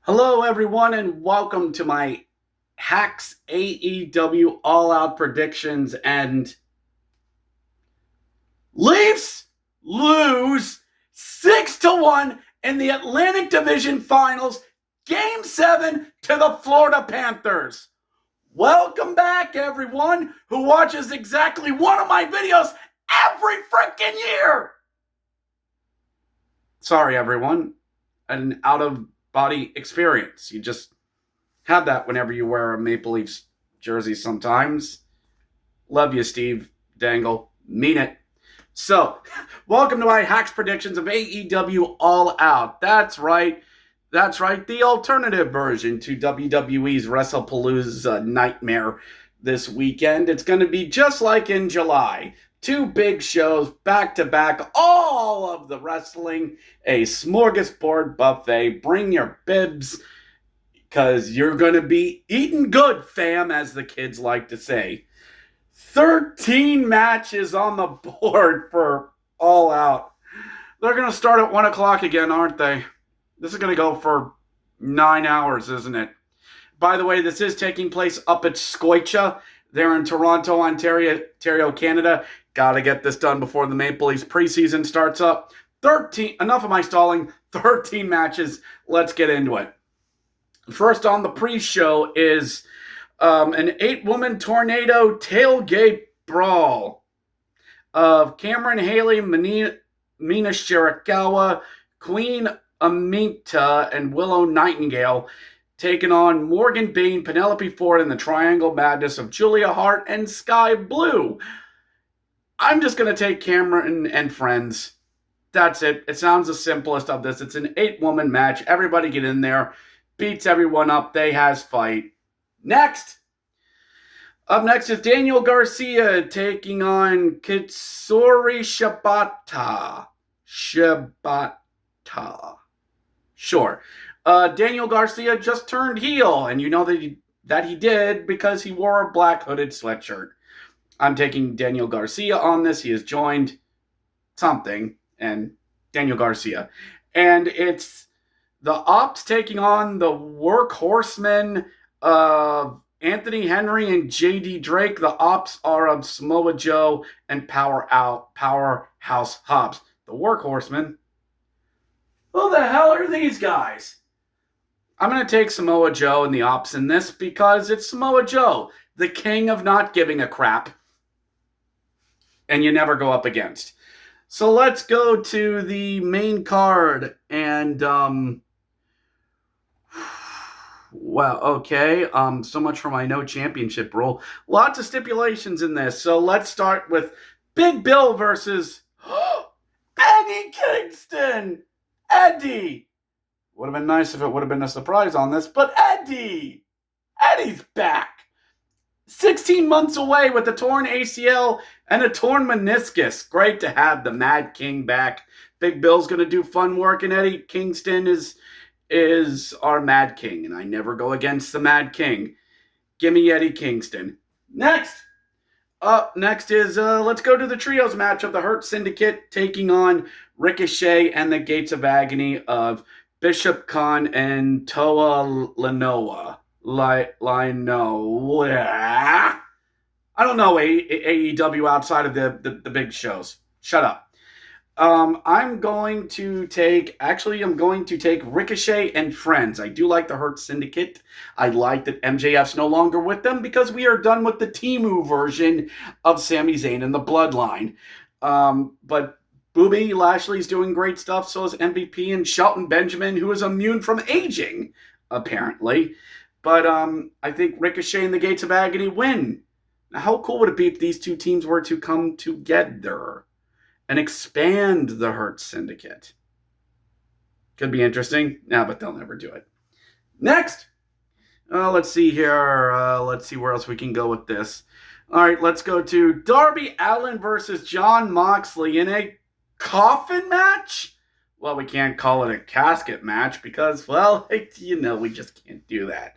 Hello, everyone, and welcome to my Hacks AEW All Out predictions. And Leafs lose 6-1 in the Atlantic Division Finals, Game 7 to the Florida Panthers. Welcome back, everyone who watches exactly one of my videos every freaking year. Sorry, everyone. An out of body experience. You just have that whenever you wear a Maple Leafs jersey sometimes. Love you, Steve Dangle. Mean it. So, welcome to my Hacks predictions of AEW All Out. That's right. The alternative version to WWE's WrestlePalooza nightmare this weekend. It's going to be just like in July. Two big shows back to back, all of the wrestling, a smorgasbord buffet. Bring your bibs, because you're going to be eating good, fam, as the kids like to say. 13 matches on the board for All Out. They're going to start at 1 o'clock again, aren't they? This is going to go for 9 hours, isn't it? By the way, this is taking place up at Scotia. They're in Toronto, Ontario, Canada. Got to get this done before the Maple Leafs preseason starts up. 13, enough of my stalling. 13 matches. Let's get into it. First on the pre-show is an 8-woman tornado tailgate brawl of Cameron Haley, Mina Shirakawa, Queen Amita, and Willow Nightingale taking on Morgan Bean, Penelope Ford, and the Triangle Madness of Julia Hart and Sky Blue. I'm just going to take Cameron and friends. That's it. It sounds the simplest of this. It's an 8-woman match. Everybody get in there. Beats everyone up. They has fight. Up next is Daniel Garcia taking on Katsuri Shibata. Sure. Daniel Garcia just turned heel, and you know that he did because he wore a black hooded sweatshirt. I'm taking Daniel Garcia on this. He has joined something, and Daniel Garcia. And it's the Ops taking on the Workhorsemen of Anthony Henry and JD Drake. The Ops are of Samoa Joe and Powerhouse Hobbs. The Workhorsemen? Who the hell are these guys? I'm going to take Samoa Joe and the Ops in this because it's Samoa Joe, the king of not giving a crap. And you never go up against. So let's go to the main card. And, well, okay. So much for my no championship rule. Lots of stipulations in this. So let's start with Big Bill versus Eddie Kingston. Eddie. Would have been nice if it would have been a surprise on this, but Eddie's back. 16 months away with a torn ACL and a torn meniscus. Great to have the Mad King back. Big Bill's going to do fun work, and Eddie Kingston is our Mad King, and I never go against the Mad King. Give me Eddie Kingston. Up next is, let's go to the trios match of the Hurt Syndicate taking on Ricochet and the Gates of Agony of Bishop Khan and Toa Linoa. I don't know AEW outside of the big shows. Shut up. I'm going to take Ricochet and friends. I do like the Hurt Syndicate. I like that MJF's no longer with them because we are done with the Temu version of Sami Zayn and the Bloodline. But Bobby Lashley's doing great stuff. So is MVP and Shelton Benjamin, who is immune from aging, apparently. But I think Ricochet and the Gates of Agony win. Now, how cool would it be if these two teams were to come together and expand the Hurt Syndicate? Could be interesting. No, but they'll never do it. Next. Let's see here. Let's see where else we can go with this. All right, let's go to Darby Allin versus Jon Moxley in a coffin match. Well, we can't call it a casket match because, well, we just can't do that.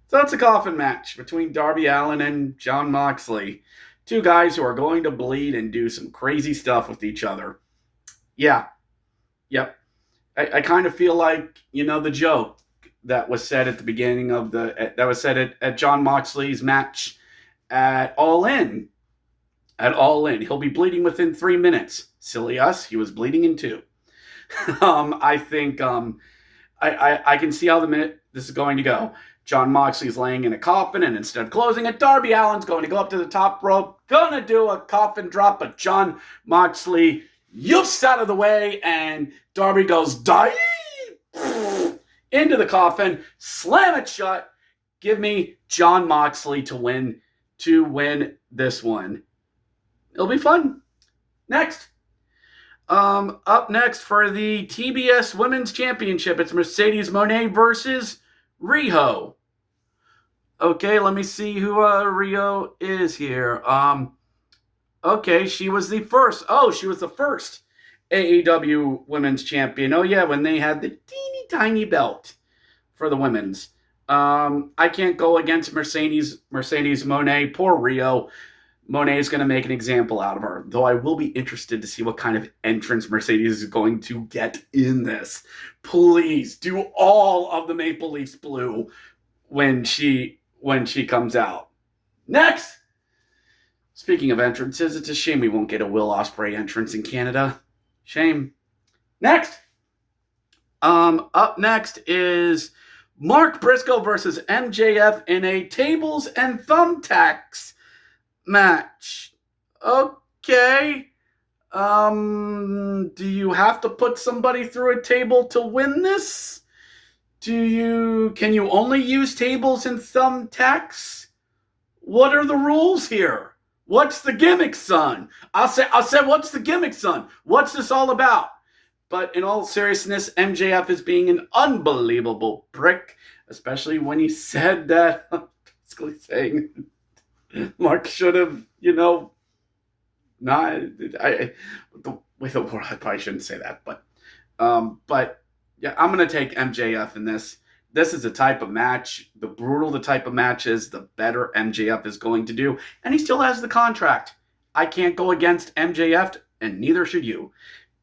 So it's a coffin match between Darby Allin and Jon Moxley. Two guys who are going to bleed and do some crazy stuff with each other. Yeah. Yep. I kind of feel like, the joke. that was said at the beginning of that was said at Jon Moxley's match at All In. At All In, he'll be bleeding within 3 minutes. Silly us, he was bleeding in 2. I think I can see how this is going to go. Jon Moxley's laying in a coffin, and instead of closing it, Darby Allin's going to go up to the top rope, gonna do a coffin drop, but Jon Moxley yoofs out of the way, and Darby goes, die! Into the coffin, slam it shut. Give me Jon Moxley to win this one. It'll be fun. Next. Up next for the TBS Women's Championship, it's Mercedes Moné versus Riho. Okay, let me see who Riho is here. Okay, she was the first. Oh, she was the first AEW Women's Champion. Oh yeah, when they had the teeny tiny belt for the women's. I can't go against Mercedes Moné. Poor Riho. Monet is going to make an example out of her, though I will be interested to see what kind of entrance Mercedes is going to get in this. Please do all of the Maple Leafs blue when she comes out. Next! Speaking of entrances, it's a shame we won't get a Will Ospreay entrance in Canada. Shame. Next! Up next is Mark Briscoe versus MJF in a tables and thumbtacks match. Okay. Do you have to put somebody through a table to win this? Can you only use tables and thumbtacks? What are the rules here? What's the gimmick, son? I said, what's the gimmick, son? What's this all about? But in all seriousness, MJF is being an unbelievable prick, especially when he said that, basically saying Mark should have, not. I probably shouldn't say that, but yeah, I'm gonna take MJF in this. This is the type of match, the brutal the type of match is, the better MJF is going to do, and he still has the contract. I can't go against MJF, and neither should you.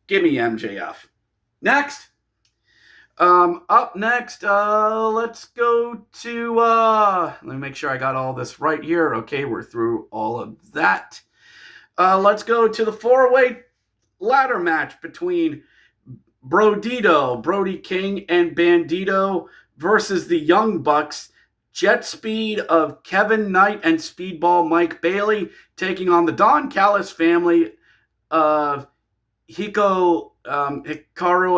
Give me MJF. Next. Up next, let's go to, let me make sure I got all this right here. Okay, we're through all of that. Let's go to the 4-way ladder match between Brody King and Bandito versus the Young Bucks. Jet Speed of Kevin Knight and Speedball Mike Bailey taking on the Don Callis family of Hikaru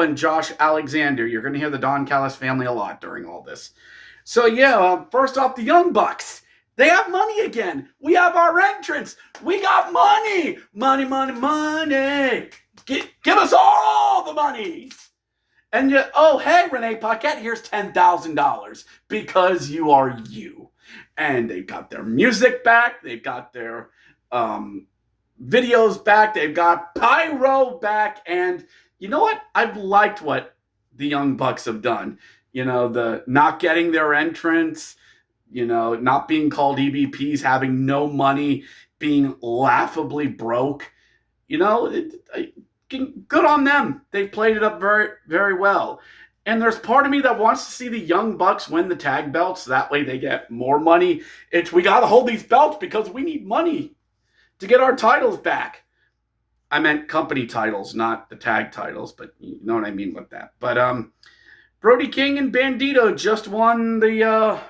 and Josh Alexander. You're going to hear the Don Callis family a lot during all this. So yeah, first off, the Young Bucks. They have money again. We have our entrance. We got money. Money. Give us all the monies. And hey, Renee Paquette, here's $10,000 because you are you. And they've got their music back. They've got their videos back. They've got pyro back. And you know what? I've liked what the Young Bucks have done. The not getting their entrance, not being called EVPs, having no money, being laughably broke. Good on them. They played it up very, very well. And there's part of me that wants to see the Young Bucks win the tag belts. That way they get more money. We got to hold these belts because we need money to get our titles back. I meant company titles, not the tag titles, but you know what I mean with that. But Brody King and Bandito just won the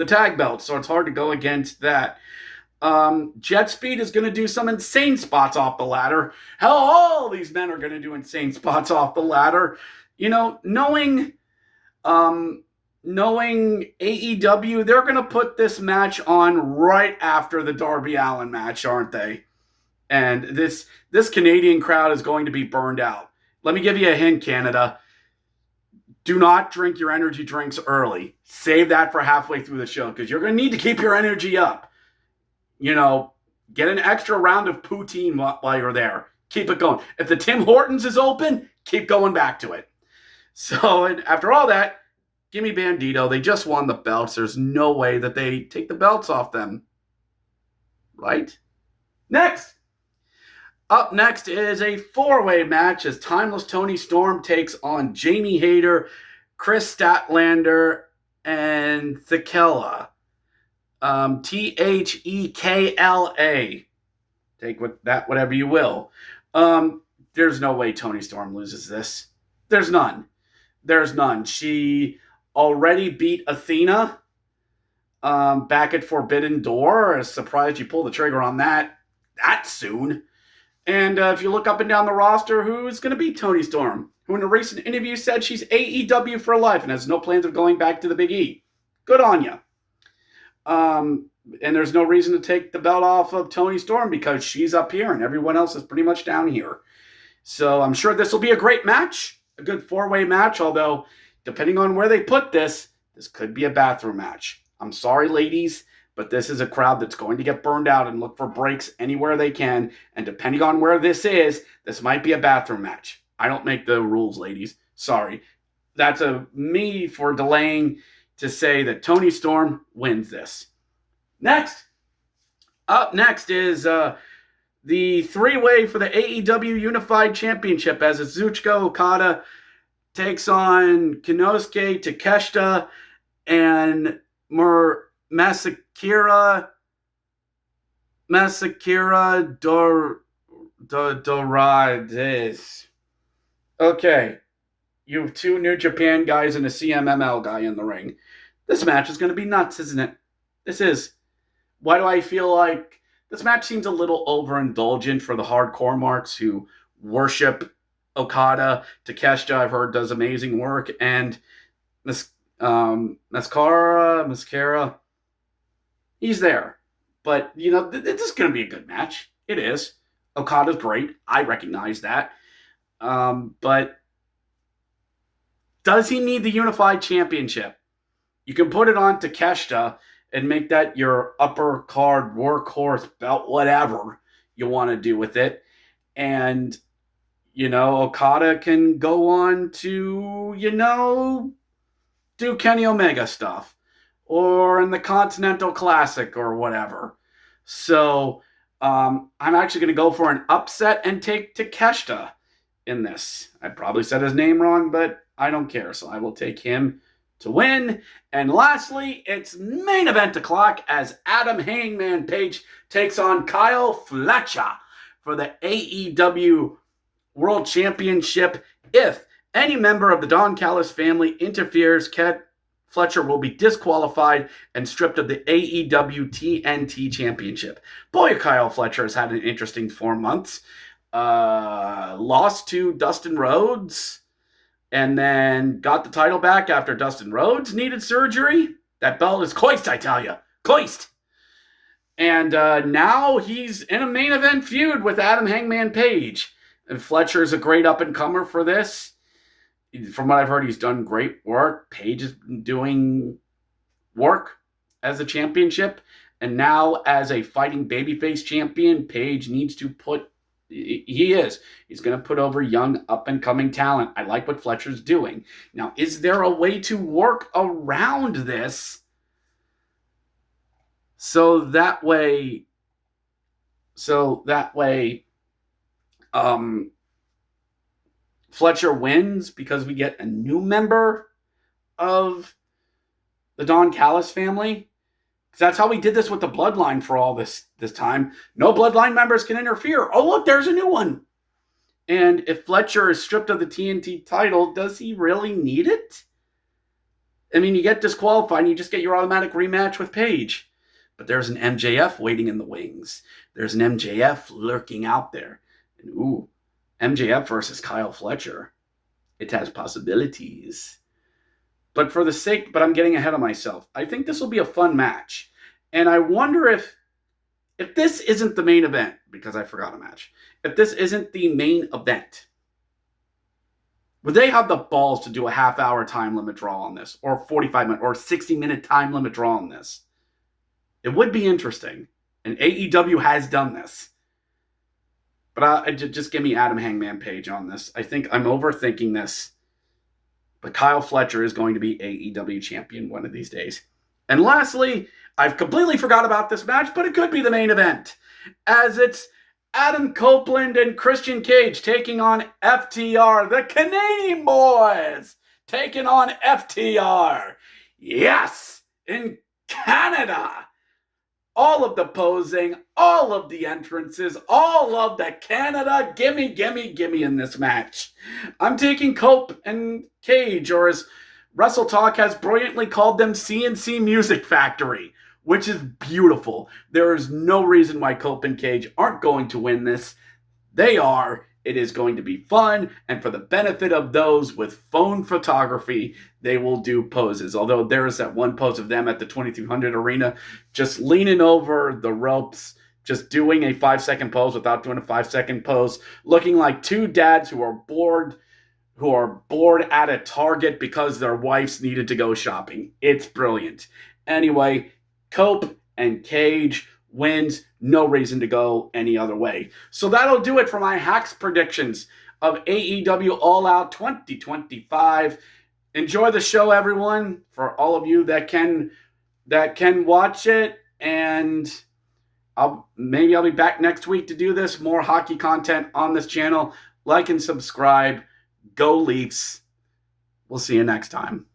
tag belt, so it's hard to go against that. Jet Speed is going to do some insane spots off the ladder. Hell, all these men are going to do insane spots off the ladder. Knowing AEW, they're going to put this match on right after the Darby Allin match, aren't they? And this Canadian crowd is going to be burned out. Let me give you a hint, Canada. Do not drink your energy drinks early. Save that for halfway through the show because you're going to need to keep your energy up. Get an extra round of poutine while you're there. Keep it going. If the Tim Hortons is open, keep going back to it. So after all that, give me Bandito. They just won the belts. There's no way that they take the belts off them. Right? Next. Up next is a 4-way match as Timeless Tony Storm takes on Jamie Hayter, Chris Statlander and Thekla. Thekla. Take that whatever you will. There's no way Toni Storm loses this. There's none. There's none. She already beat Athena back at Forbidden Door. I'm surprised you pulled the trigger on that soon. And if you look up and down the roster, who's going to beat Toni Storm? Who in a recent interview said she's AEW for life and has no plans of going back to the Big E. Good on you. And there's no reason to take the belt off of Toni Storm because she's up here and everyone else is pretty much down here. So I'm sure this will be a great match, a good four-way match, although depending on where they put this could be a bathroom match. I'm sorry, ladies, but this is a crowd that's going to get burned out and look for breaks anywhere they can. And depending on where this is, this might be a bathroom match. I don't make the rules, ladies. Sorry. That's me for delaying to say that Toni Storm wins this. Up next is the three-way for the AEW Unified Championship as Kazuchika Okada takes on Konosuke Takeshita and Masakura Dorades. Okay, you have two New Japan guys and a CMML guy in the ring. This match is going to be nuts, isn't it? This is. Why do I feel like this match seems a little overindulgent for the hardcore marks who worship Okada? Takeshita, I've heard, does amazing work. And Mascara, he's there. But, this is going to be a good match. It is. Okada's great. I recognize that. But does he need the Unified Championship? You can put it on Takeshita and make that your upper card workhorse belt, whatever you want to do with it. And, Okada can go on to, do Kenny Omega stuff. Or in the Continental Classic or whatever. So, I'm actually going to go for an upset and take Takeshita in this. I probably said his name wrong, but I don't care. So I will take him to win. And lastly, it's main event o'clock as Adam Hangman Page takes on Kyle Fletcher for the AEW World Championship. If any member of the Don Callis family interferes, Fletcher will be disqualified and stripped of the AEW TNT Championship. Boy, Kyle Fletcher has had an interesting 4 months. Lost to Dustin Rhodes. And then got the title back after Dustin Rhodes needed surgery. That belt is coist, I tell you. Coist. And now he's in a main event feud with Adam Hangman Page. And Fletcher is a great up-and-comer for this. From what I've heard, he's done great work. Page is doing work as a championship. And now as a fighting babyface champion, Page needs to He's going to put over young, up-and-coming talent. I like what Fletcher's doing. Now, is there a way to work around this so that way Fletcher wins because we get a new member of the Don Callis family? Because that's how we did this with the Bloodline for all this time. No Bloodline members can interfere. Oh, look, there's a new one. And if Fletcher is stripped of the TNT title, does he really need it? I mean, you get disqualified and you just get your automatic rematch with Page. But there's an MJF waiting in the wings. There's an MJF lurking out there. And MJF versus Kyle Fletcher. It has possibilities. But I'm getting ahead of myself. I think this will be a fun match. And I wonder if this isn't the main event, because I forgot a match. If this isn't the main event, would they have the balls to do a half-hour time limit draw on this? Or 45-minute or 60-minute time limit draw on this? It would be interesting. And AEW has done this. But just give me Adam Hangman Page on this. I think I'm overthinking this. But Kyle Fletcher is going to be AEW champion one of these days. And lastly, I've completely forgot about this match, but it could be the main event. As it's Adam Copeland and Christian Cage taking on FTR, the Canadian boys, taking on FTR. Yes, in Canada. All of the posing, all of the entrances, all of the Canada gimme in this match. I'm taking Cope and Cage, or as Wrestle Talk has brilliantly called them, CNC Music Factory, which is beautiful. There is no reason why Cope and Cage aren't going to win this. They are. It is going to be fun, and for the benefit of those with phone photography, they will do poses. Although there is that one pose of them at the 2300 arena, just leaning over the ropes, just doing a 5-second pose without doing a 5-second pose, looking like two dads who are bored at a Target because their wives needed to go shopping. It's brilliant. Anyway, Cope and Cage wins. No reason to go any other way. So that'll do it for my hacks predictions of AEW All Out 2025. Enjoy the show, everyone. For all of you that can watch it, and I'll be back next week to do this. More hockey content on this channel. Like and subscribe. Go Leafs. We'll see you next time.